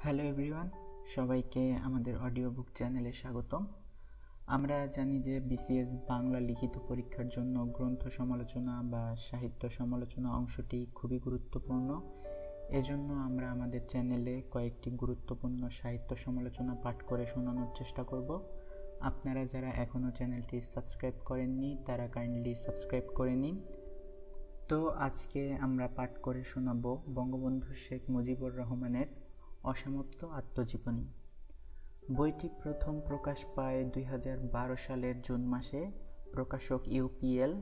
Hello everyone, সবাইকে আমাদের audio book চ্যানেলে স্বাগতম। আমরা জানি যে বিসিএস বাংলা লিখিত পরীক্ষার জন্য গ্রন্থ সমালোচনা বা সাহিত্য সমালোচনা অংশটি খুবই গুরুত্বপূর্ণ। এজন্য আমরা আমাদের চ্যানেলে কয়েকটি গুরুত্বপূর্ণ সাহিত্য সমালোচনা পাঠ করে শোনানোর চেষ্টা করব। আপনারা যারা এখনও চ্যানেলটি সাবস্ক্রাইব করেননি তারা কাইন্ডলি সাবস্ক্রাইব করে নিন। তো আজকে আমরা পাঠ করে শোনাব বঙ্গবন্ধু শেখ মুজিবুর রহমানের অসমাপ্ত আত্মজীবনী। বইটি প্রথম প্রকাশ পায় 2012 সালের জুন মাসে। প্রকাশক ইউপিএল।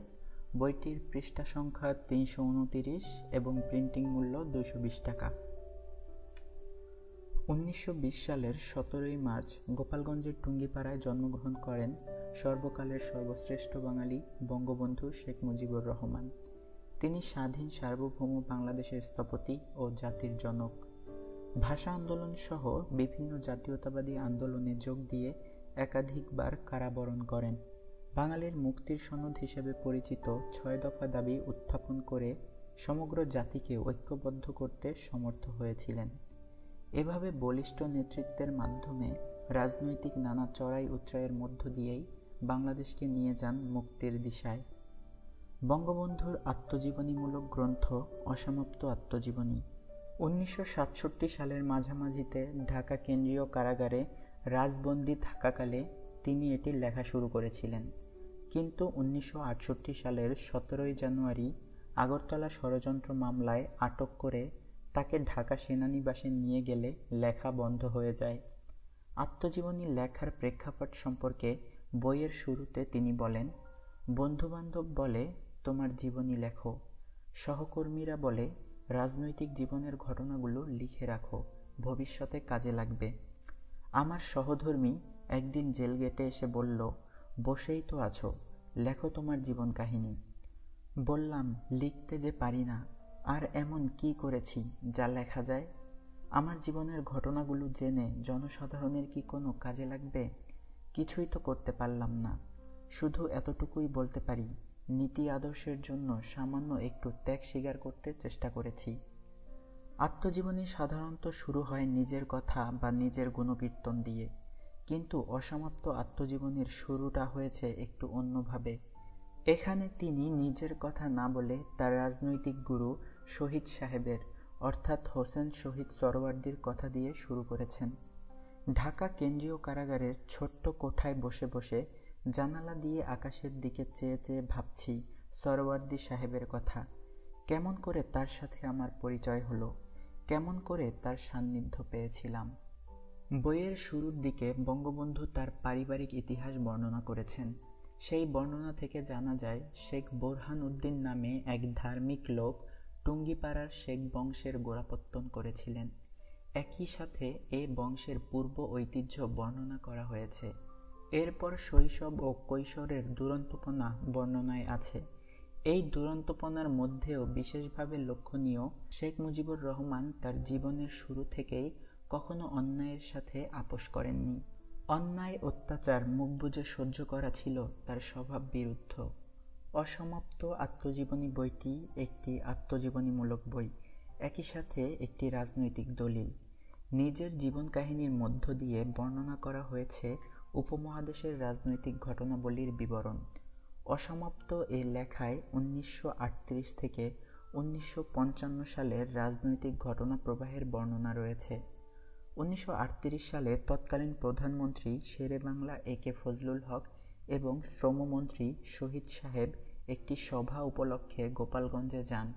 বইটির পৃষ্ঠা সংখ্যা 329 এবং প্রিন্টিং মূল্য 220 টাকা। 1920 সালের 17 মার্চ গোপালগঞ্জের টুঙ্গিপাড়ায় জন্মগ্রহণ করেন সর্বকালের সর্বশ্রেষ্ঠ বাঙালি বঙ্গবন্ধু শেখ মুজিবুর রহমান। তিনি স্বাধীন সার্বভৌম বাংলাদেশের স্থপতি ও জাতির জনক। ভাষা আন্দোলন সহ বিভিন্ন জাতীয়তাবাদী আন্দোলনে যোগ দিয়ে একাধিকবার কারাবরণ করেন। বাঙালির মুক্তির সনদ হিসেবে পরিচিত 6 দফা দাবি উত্থাপন করে সমগ্র জাতিকে ঐক্যবদ্ধ করতে সমর্থ হয়েছিলেন। এভাবে বলিষ্ঠ নেতৃত্বের মাধ্যমে রাজনৈতিক নানা চড়াই উৎরাইয়ের মধ্য দিয়েই বাংলাদেশকে নিয়ে যান মুক্তির দিশায়। বঙ্গবন্ধুর আত্মজীবনীমূলক গ্রন্থ অসমাপ্ত আত্মজীবনী। 1967 সালের মাঝামাঝিতে ঢাকা কেন্দ্রীয় কারাগারে রাজবন্দী থাকাকালে তিনি এটি লেখা শুরু করেছিলেন, কিন্তু 1968 সালের 17 জানুয়ারি আগরতলা ষড়যন্ত্র মামলায় আটক করে তাকে ঢাকা সেনানিবাসে নিয়ে গেলে লেখা বন্ধ হয়ে যায়। আত্মজীবনী লেখার প্রেক্ষাপট সম্পর্কে বইয়ের শুরুতে তিনি বলেন, বন্ধুবান্ধব বলে তোমার জীবনী লেখো, সহকর্মীরা বলে রাজনৈতিক জীবনের ঘটনাগুলো লিখে রাখো, ভবিষ্যতে কাজে লাগবে। আমার সহধর্মী একদিন জেল গেটে এসে বলল, বসেই তো আছো, লেখো তোমার জীবন কাহিনী। বললাম, লিখতে যে পারি না, আর এমন কি করেছি যা লেখা যায়? আমার জীবনের ঘটনাগুলো জেনে জনসাধারণের কি কোনো কাজে লাগবে? কিছুই তো করতে পারলাম না, শুধু এতটুকুই বলতে পারি, নীতি আদর্শের জন্য সামান্য একটু ত্যাগ স্বীকার করতে চেষ্টা করেছি। আত্মজীবনী সাধারণত শুরু হয় নিজের কথা বা নিজের গুণকীর্তন দিয়ে, কিন্তু অসমাপ্ত আত্মজীবনীর শুরুটা হয়েছে একটু অন্যভাবে। এখানে তিনি নিজের কথা না বলে তার রাজনৈতিক গুরু শহীদ সাহেবের অর্থাৎ হোসেন শহীদ সোহরাওয়ার্দীর কথা দিয়ে শুরু করেছেন। ঢাকা কেন্দ্রীয় কারাগারের ছোট্ট কোঠায় বসে বসে জানালা দিয়ে আকাশের দিকে চেয়ে চেয়ে ভাবছি সোহরাওয়ার্দী সাহেবের কথা। কেমন করে তার সাথে আমার পরিচয় হলো, কেমন করে তার সান্নিধ্য পেয়েছিলাম। বইয়ের শুরুর দিকে বঙ্গবন্ধু তার পারিবারিক ইতিহাস বর্ণনা করেছেন। সেই বর্ণনা থেকে জানা যায় শেখ বোরহান উদ্দিন নামে এক ধার্মিক লোক টুঙ্গিপাড়ার শেখ বংশের গোড়াপত্তন করেছিলেন। একই সাথে এ বংশের পূর্ব ঐতিহ্য বর্ণনা করা হয়েছে। এরপর শৈশব ও কৈশোরের দুরন্তপনা বর্ণনায় আছে। এই দুরন্তপনার মধ্যেও বিশেষভাবে লক্ষণীয়, শেখ মুজিবুর রহমান তার জীবনের শুরু থেকেই কখনো অন্যায়ের সাথে আপোষ করেননি। অন্যায় অত্যাচার মুখ বুজে সহ্য করা ছিল তার স্বভাব বিরুদ্ধ। অসমাপ্ত আত্মজীবনী বইটি একটি আত্মজীবনীমূলক বই, একই সাথে একটি রাজনৈতিক দলিল। নিজের জীবন কাহিনীর মধ্য দিয়ে বর্ণনা করা হয়েছে উপমহাদেশের রাজনৈতিক ঘটনাবলীর বিবরণ। অসমাপ্ত এই লেখায় 1938 থেকে 1955 সালের রাজনৈতিক ঘটনা প্রবাহের বর্ণনা রয়েছে। 1938 সালে তৎকালীন প্রধানমন্ত্রী শেরে বাংলা একে ফজলুল হক এবং শ্রমমন্ত্রী শহীদ সাহেব একটি সভা উপলক্ষে গোপালগঞ্জে যান।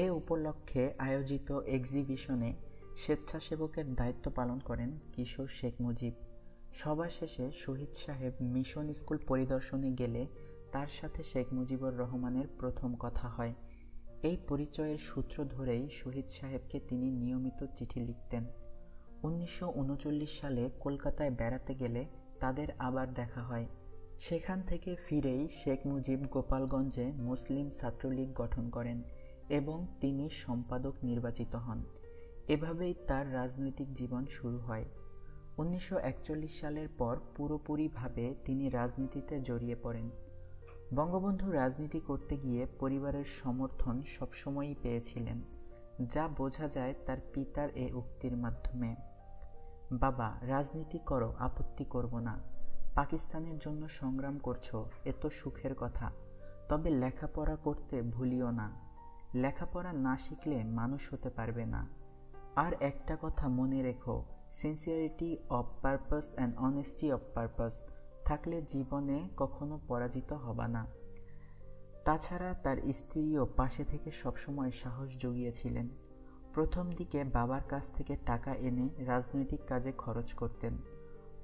এ উপলক্ষে আয়োজিত এক্সিবিশনে স্বেচ্ছাসেবকের দায়িত্ব পালন করেন কিশোর শেখ মুজিব। সভা শেষে শহীদ সাহেব মিশন স্কুল পরিদর্শনে গেলে তার সাথে শেখ মুজিবুর রহমানের প্রথম কথা হয়। এই পরিচয়ের সূত্র ধরেই শহীদ সাহেবকে তিনি নিয়মিত চিঠি লিখতেন। 1939 সালে কলকাতায় বেড়াতে গেলে তাদের আবার দেখা হয়। সেখান থেকে ফিরেই শেখ মুজিব গোপালগঞ্জে মুসলিম ছাত্রলীগ গঠন করেন এবং তিনি সম্পাদক নির্বাচিত হন। এভাবেই তার রাজনৈতিক জীবন শুরু হয়। 1941 সালের পর পুরোপুরিভাবে তিনি রাজনীতিতে জড়িয়ে পড়েন। বঙ্গবন্ধু রাজনীতি করতে গিয়ে পরিবারের সমর্থন সবসময়ই পেয়েছিলেন, যা বোঝা যায় তার পিতার এ উক্তির মাধ্যমে। বাবা, রাজনীতি করো, আপত্তি করব না। পাকিস্তানের জন্য সংগ্রাম করছো, এ তো সুখের কথা। তবে লেখাপড়া করতে ভুলিও না। লেখাপড়া না শিখলে মানুষ হতে পারবে না। আর একটা কথা মনে রেখো, sincerity of purpose and honesty of purpose থাকলে জীবনে কখনো পরাজিত হবা না। তাছাড়া তার স্ত্রীও পাশে থেকে সবসময় সাহস জুগিয়েছিলেন। প্রথম দিকে বাবার কাছ থেকে টাকা এনে রাজনৈতিক কাজে খরচ করতেন।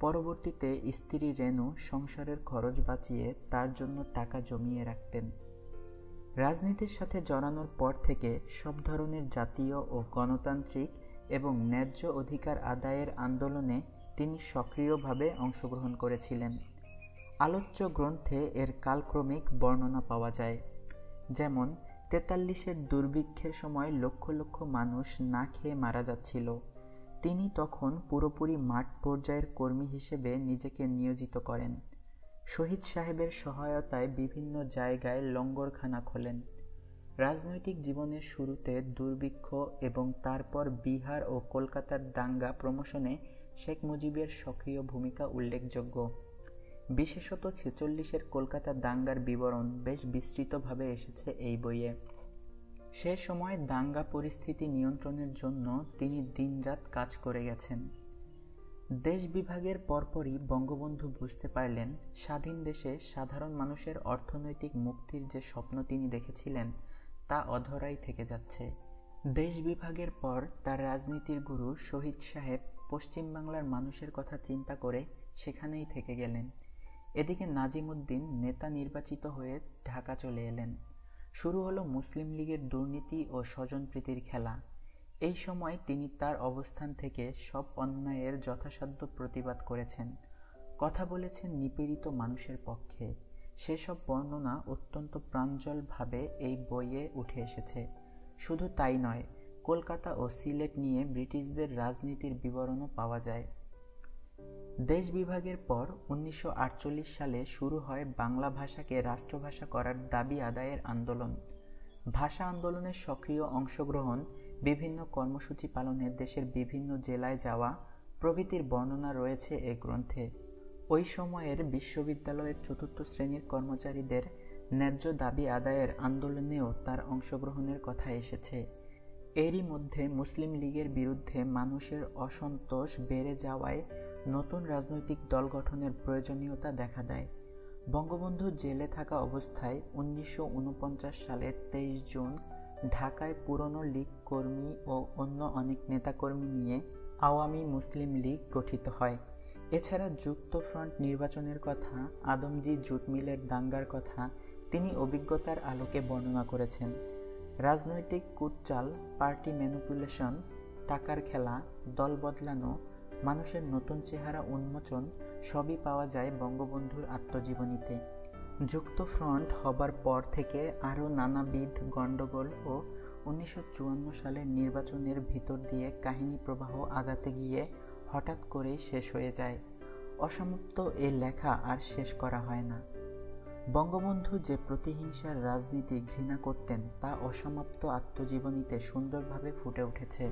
পরবর্তীতে স্ত্রী রেনু সংসারের খরচ বাঁচিয়ে তার জন্য টাকা জমিয়ে রাখতেন। রাজনীতির সাথে জড়ানোর পর থেকে সব ধরনের জাতীয় ও গণতান্ত্রিক এবং ন্যায্য অধিকার আদায়ের আন্দোলনে তিনি সক্রিয়ভাবে অংশগ্রহণ করেছিলেন। আলোচ্য গ্রন্থে এর কালক্রমিক বর্ণনা পাওয়া যায়। যেমন ৪৩-এর দুর্ভিক্ষের সময় লক্ষ লক্ষ মানুষ না খেয়ে মারা যাচ্ছিল। তিনি তখন পুরোপুরি মাঠ পর্যায়ের কর্মী হিসেবে নিজেকে নিয়োজিত করেন। শহীদ সাহেবের সহায়তায় বিভিন্ন জায়গায় লঙ্গরখানা খোলেন। রাজনৈতিক জীবনের শুরুতে দুর্ভিক্ষ এবং তারপর বিহার ও কলকাতার দাঙ্গা প্রমোশনে শেখ মুজিবের সক্রিয় ভূমিকা উল্লেখযোগ্য। বিশেষত ৪৬-এর কলকাতা দাঙ্গার বিবরণ বেশ বিস্তৃতভাবে এসেছে এই বইয়ে। সে সময় দাঙ্গা পরিস্থিতি নিয়ন্ত্রণের জন্য তিনি দিনরাত কাজ করে গেছেন। দেশ বিভাগের পরপরই বঙ্গবন্ধু বুঝতে পারলেন স্বাধীন দেশে সাধারণ মানুষের অর্থনৈতিক মুক্তির যে স্বপ্ন তিনি দেখেছিলেন তা অধরাই থেকে যাচ্ছে। দেশ বিভাগের পর তার রাজনীতির গুরু শহীদ সাহেব পশ্চিমবাংলার মানুষের কথা চিন্তা করে সেখানেই থেকে গেলেন। এদিকে নাজিমুদ্দিন নেতা নির্বাচিত হয়ে ঢাকা চলে এলেন। শুরু হলো মুসলিম লীগের দুর্নীতি ও স্বজনপ্রীতির খেলা। এই সময় তিনি তার অবস্থান থেকে সব অন্যায়ের যথাসাধ্য প্রতিবাদ করেছেন, কথা বলেছেন নিপীড়িত মানুষের পক্ষে। সেসব বর্ণনা অত্যন্ত প্রাঞ্জলভাবে এই বইয়ে উঠে এসেছে। শুধু তাই নয়, কলকাতা ও সিলেট নিয়ে ব্রিটিশদের রাজনীতির বিবরণও পাওয়া যায়। দেশ বিভাগের পর ১৯৪৮ সালে শুরু হয় বাংলা ভাষাকে রাষ্ট্রভাষা করার দাবি আদায়ের আন্দোলন। ভাষা আন্দোলনের সক্রিয় অংশগ্রহণ, বিভিন্ন কর্মসূচি পালনে দেশের বিভিন্ন জেলায় যাওয়া প্রভৃতির বর্ণনা রয়েছে এ গ্রন্থে। ওই সময়ের বিশ্ববিদ্যালয়ের চতুর্থ শ্রেণীর কর্মচারীদের ন্যায্য দাবি আদায়ের আন্দোলনেও তার অংশগ্রহণের কথা এসেছে। এরই মধ্যে মুসলিম লীগের বিরুদ্ধে মানুষের অসন্তোষ বেড়ে যাওয়ায় নতুন রাজনৈতিক দল গঠনের প্রয়োজনীয়তা দেখা দেয়। বঙ্গবন্ধু জেলে থাকা অবস্থায় ১৯৪৯ সালের ২৩ জুন ঢাকায় পুরনো লীগ কর্মী ও অন্য অনেক নেতাকর্মী নিয়ে আওয়ামী মুসলিম লীগ গঠিত হয়। এছাড়া যুক্তফ্রন্ট নির্বাচনের কথা, আদমজী জুট মিলের দাঙ্গার কথা তিনি অভিজ্ঞতার আলোকে বর্ণনা করেছেন। রাজনৈতিক কূটচাল, পার্টি ম্যানিপুলেশন, টাকার খেলা, দল বদলানো, মানুষের নতুন চেহারা উন্মোচন সবই পাওয়া যায় বঙ্গবন্ধুর আত্মজীবনীতে। যুক্তফ্রন্ট হবার পর থেকে আরও নানাবিধ গণ্ডগোল ও ১৯৫৪ সালের নির্বাচনের ভিতর দিয়ে কাহিনী প্রবাহ আগাতে গিয়ে হঠাৎ করেই শেষ হয়ে যায়। অসমাপ্ত এ লেখা আর শেষ করা হয় না। বঙ্গবন্ধু যে প্রতিহিংসার রাজনীতি ঘৃণা করতেন তা অসমাপ্ত আত্মজীবনীতে সুন্দরভাবে ফুটে উঠেছে।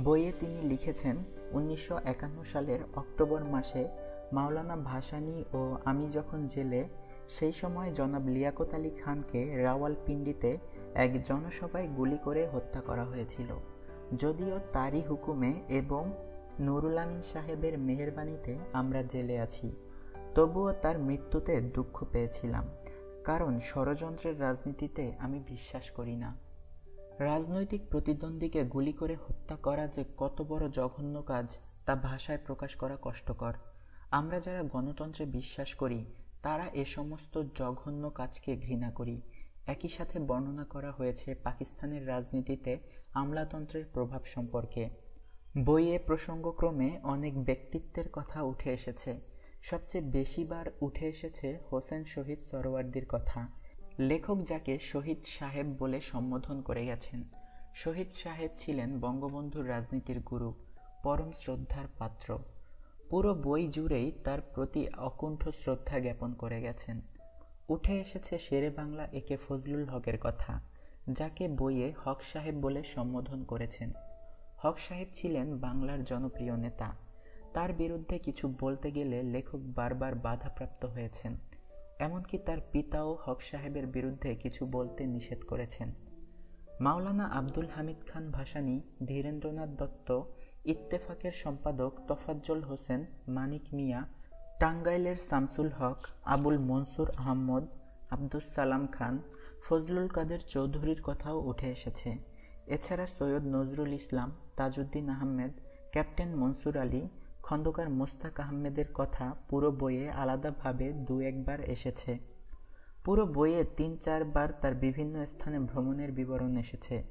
বইয়ে তিনি লিখেছেন, ১৯৫১ সালের অক্টোবর মাসে মাওলানা ভাসানী ও আমি যখন জেলে, সেই সময় জনাব লিয়াকত আলী খানকে রাওয়ালপিন্ডিতে এক জনসভায় গুলি করে হত্যা করা হয়েছিল। যদিও তারই হুকুমে এবং নুরুল আমিন সাহেবের মেহেরবানিতে আমরা জেলে আছি, তবুও তার মৃত্যুতে দুঃখ পেয়েছিলাম, কারণ ষড়যন্ত্রের রাজনীতিতে আমি বিশ্বাস করি না। রাজনৈতিক প্রতিদ্বন্দ্বীকে গুলি করে হত্যা করা যে কত বড় জঘন্য কাজ তা ভাষায় প্রকাশ করা কষ্টকর। আমরা যারা গণতন্ত্রে বিশ্বাস করি তারা এ সমস্ত জঘন্য কাজকে ঘৃণা করি। একই সাথে বর্ণনা করা হয়েছে পাকিস্তানের রাজনীতিতে আমলাতন্ত্রের প্রভাব সম্পর্কে। বইয়ে প্রসঙ্গক্রমে অনেক ব্যক্তিত্বের কথা উঠে এসেছে। সবচেয়ে বেশিবার উঠে এসেছে হোসেন শহীদ সরওয়ার্দীর কথা। লেখক যাকে শহীদ সাহেব বলে সম্বোধন করে গেছেন। শহীদ সাহেব ছিলেন বঙ্গবন্ধুর রাজনীতির গুরু, পরম শ্রদ্ধার পাত্র। পুরো বই জুড়েই তার প্রতি অকুণ্ঠ শ্রদ্ধা জ্ঞাপন করে গেছেন। উঠে এসেছে শেরে বাংলা একে ফজলুল হকের কথা, যাকে বইয়ে হক সাহেব বলে সম্বোধন করেছেন। হক সাহেব ছিলেন বাংলার জনপ্রিয় নেতা। তার বিরুদ্ধে কিছু বলতে গেলে লেখক বারবার বাধাপ্রাপ্ত হয়েছেন। এমনকি তার পিতাও হক সাহেবের বিরুদ্ধে কিছু বলতে নিষেধ করেছেন। মাওলানা আব্দুল হামিদ খান ভাসানী, ধীরেন্দ্রনাথ দত্ত, ইত্তেফাকের সম্পাদক তোফাজ্জল হোসেন, মানিক মিয়া, টাঙ্গাইলের শামসুল হক, আবুল মনসুর আহমদ, আব্দুস সালাম খান, ফজলুল কাদের চৌধুরীর কথাও উঠে এসেছে। এছাড়া সৈয়দ নজরুল ইসলাম, তাজউদ্দিন আহমেদ, ক্যাপ্টেন মনসুর আলী, খন্দকার মোস্তাক আহমেদের কথা পুরো বইয়ে আলাদাভাবে দু একবার এসেছে। পুরো বইয়ে ৩-৪ বার তার বিভিন্ন স্থানে ভ্রমণের বিবরণ এসেছে।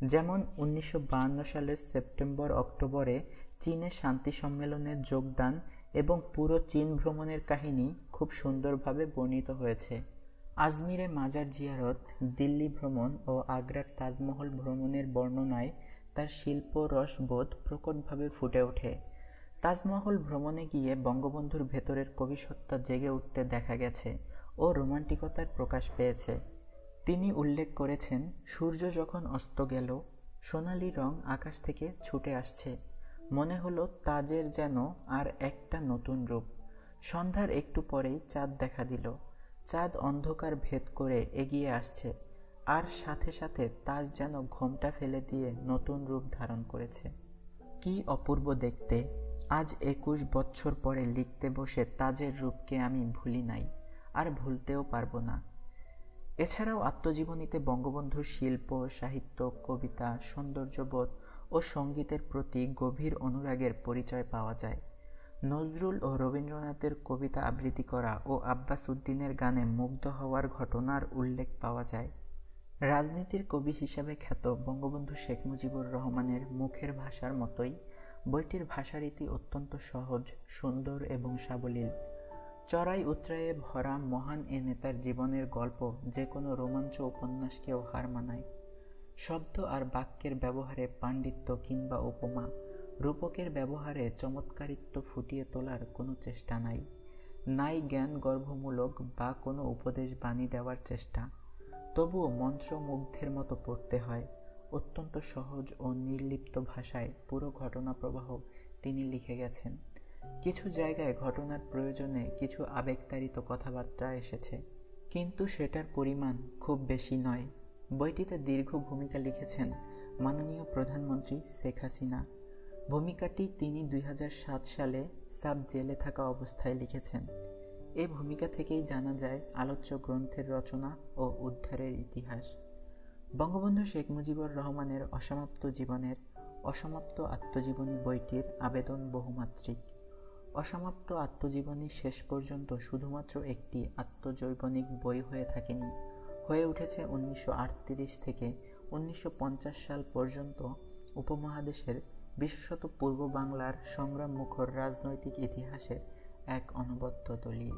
যেমন 1952 সালের সেপ্টেম্বর-অক্টোবরে চীনে শান্তি সম্মেলনে যোগদান এবং পুরো চীন ভ্রমণের কাহিনী খুব সুন্দরভাবে বর্ণিত হয়েছে। আজমিরে মাজার জিয়ারত, দিল্লি ভ্রমণ ও আগ্রার তাজমহল ভ্রমণের বর্ণনায় তার শিল্প রসবোধ প্রকটভাবে ফুটে ওঠে। তাজমহল ভ্রমণে গিয়ে বঙ্গবন্ধুর ভেতরের কবিসত্তা জেগে উঠতে দেখা গেছে ও রোমান্টিকতার প্রকাশ পেয়েছে। তিনি উল্লেখ করেছেন, সূর্য যখন অস্ত গেল, সোনালি রং আকাশ থেকে ছুটে আসছে। মনে হলো তাজের যেন আর একটা নতুন রূপ। সন্ধ্যার একটু পরেই চাঁদ দেখা দিল। চাঁদ অন্ধকার ভেদ করে এগিয়ে আসছে, আর সাথে সাথে তাজ যেন ঘোমটা ফেলে দিয়ে নতুন রূপ ধারণ করেছে। কি অপূর্ব দেখতে! আজ 21 বছর পরে লিখতে বসে তাজের রূপকে আমি ভুলি নাই, আর ভুলতেও পারবো না। এছাড়াও আত্মজীবনীতে বঙ্গবন্ধুর শিল্প, সাহিত্য, কবিতা, সৌন্দর্যবোধ ও সঙ্গীতের প্রতি গভীর অনুরাগের পরিচয় পাওয়া যায়। নজরুল ও রবীন্দ্রনাথের কবিতা আবৃত্তি করা ও আব্বাস উদ্দিনের গানে মুগ্ধ হওয়ার ঘটনার উল্লেখ পাওয়া যায়। রাজনীতির কবি হিসাবে খ্যাত বঙ্গবন্ধু শেখ মুজিবুর রহমানের মুখের ভাষার মতোই বইটির ভাষারীতি অত্যন্ত সহজ, সুন্দর এবং সাবলীল। চড়াই উতরায়ে ভরা মহান এ নেতার জীবনের গল্প যে কোনো রোমাঞ্চ উপন্যাসকেও হার মানায়। শব্দ আর বাক্যের ব্যবহারে পাণ্ডিত্য কিংবা উপমা, রূপকের ব্যবহারে চমৎকারিত্ব ফুটিয়ে তোলার কোনো চেষ্টা নাই। নাই জ্ঞান গর্ভমূলক বা কোনো উপদেশ বাণী দেওয়ার চেষ্টা। তবুও মন্ত্রমুগ্ধের মতো পড়তে হয়। অত্যন্ত সহজ ও নির্লিপ্ত ভাষায় পুরো ঘটনা প্রবাহ তিনি লিখে গেছেন। কিছু জায়গায় ঘটনার প্রয়োজনে কিছু আবেগতাড়িত কথাবার্তা এসেছে, কিন্তু সেটার পরিমাণ খুব বেশি নয়। বইটিতে দীর্ঘ ভূমিকা লিখেছেন মাননীয় প্রধানমন্ত্রী শেখ হাসিনা। ভূমিকাটি তিনি 2007 সালে সাব জেলে থাকা অবস্থায় লিখেছেন। এই ভূমিকা থেকেই জানা যায় আলোচ্য গ্রন্থের রচনা ও উদ্ধারের ইতিহাস। বঙ্গবন্ধু শেখ মুজিবুর রহমানের অসমাপ্ত জীবনের অসমাপ্ত আত্মজীবনী বইটির আবেদন বহুমাত্রিক। অসমাপ্ত আত্মজীবনী শেষ পর্যন্ত শুধুমাত্র একটি আত্মজৈবনিক বই হয়ে থাকেনি, হয়ে উঠেছে 1938 থেকে 1950 সাল পর্যন্ত উপমহাদেশের, বিশেষত পূর্ব বাংলার সংগ্রামমুখর রাজনৈতিক ইতিহাসের এক অনবদ্য দলিল।